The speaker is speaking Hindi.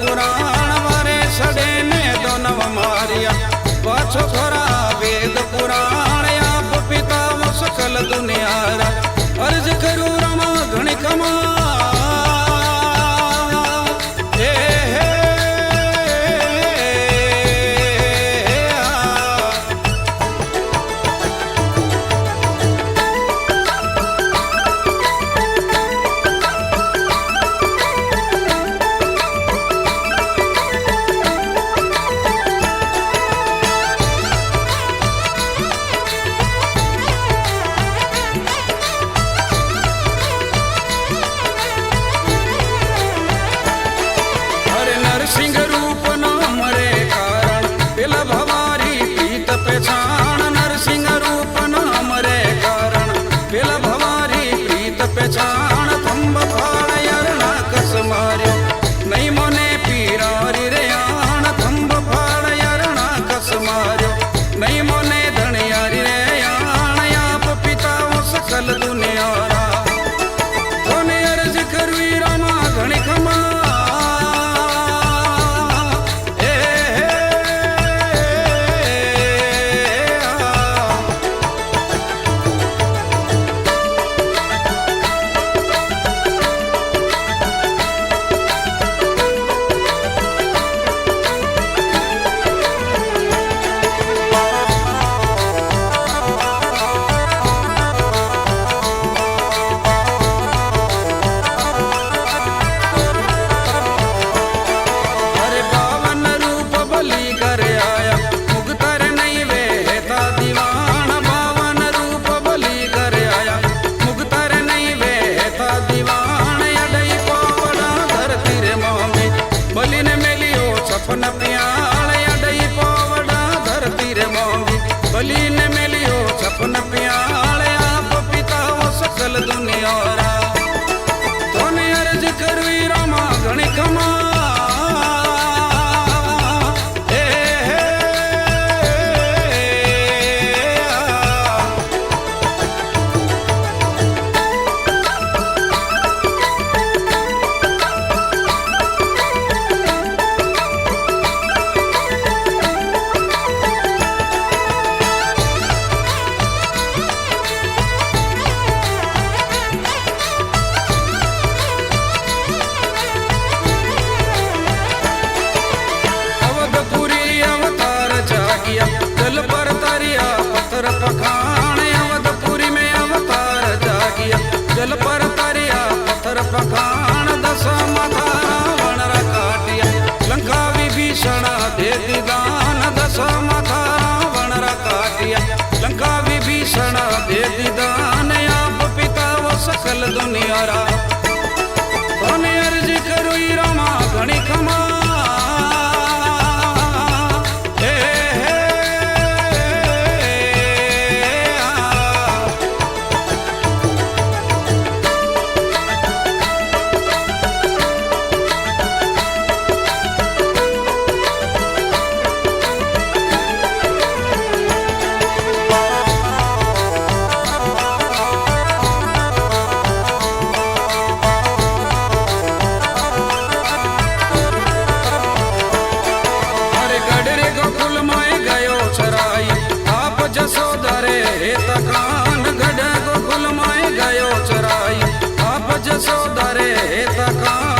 पुराण वारे सड़े ने दोनव मारिया पाछो खरा वेद पुराण आप पिता वो सकल दुनियारा अर्ज करू रमा घणी कमा सिंह रूप नाम रे कारण पेला भवारी प्रीत पहचान नरसिंह रूप नाम रे कारण पेला भवारी प्रीत पहचान थंब फाड़ यरणा कस मार्यो नहीं मोने पीरारी रे आन थंब फाड़ यरणा कस मार्यो नहीं मोने धनियारी रे आन आप पिता वो सकल दुनियारा कोने अर्ज करवी रामा घणी खमा सपन प्याल अडई पावड़ा धरती रे मोंगी बली ने मिलियो सपन प्याल आप पिता वो सकल दुनियारा तोने अर्ज करवी रामा घणी खमा जल पर तारिया पत्थर पखान अवधपुरी में अवतार जागिया जल पर तारिया पत्थर पखान दस माथा रावण रा काटिया लंका विभीषण दे दीदान दस माथा रावण रा काटिया लंका विभीषण दे दीदान आप पिता वो सकल दुनियारा तोने अर्ज करू रामा घणी खमा तकान गढ़ गोकुल माए गयो चराई आप जसोदरे तकान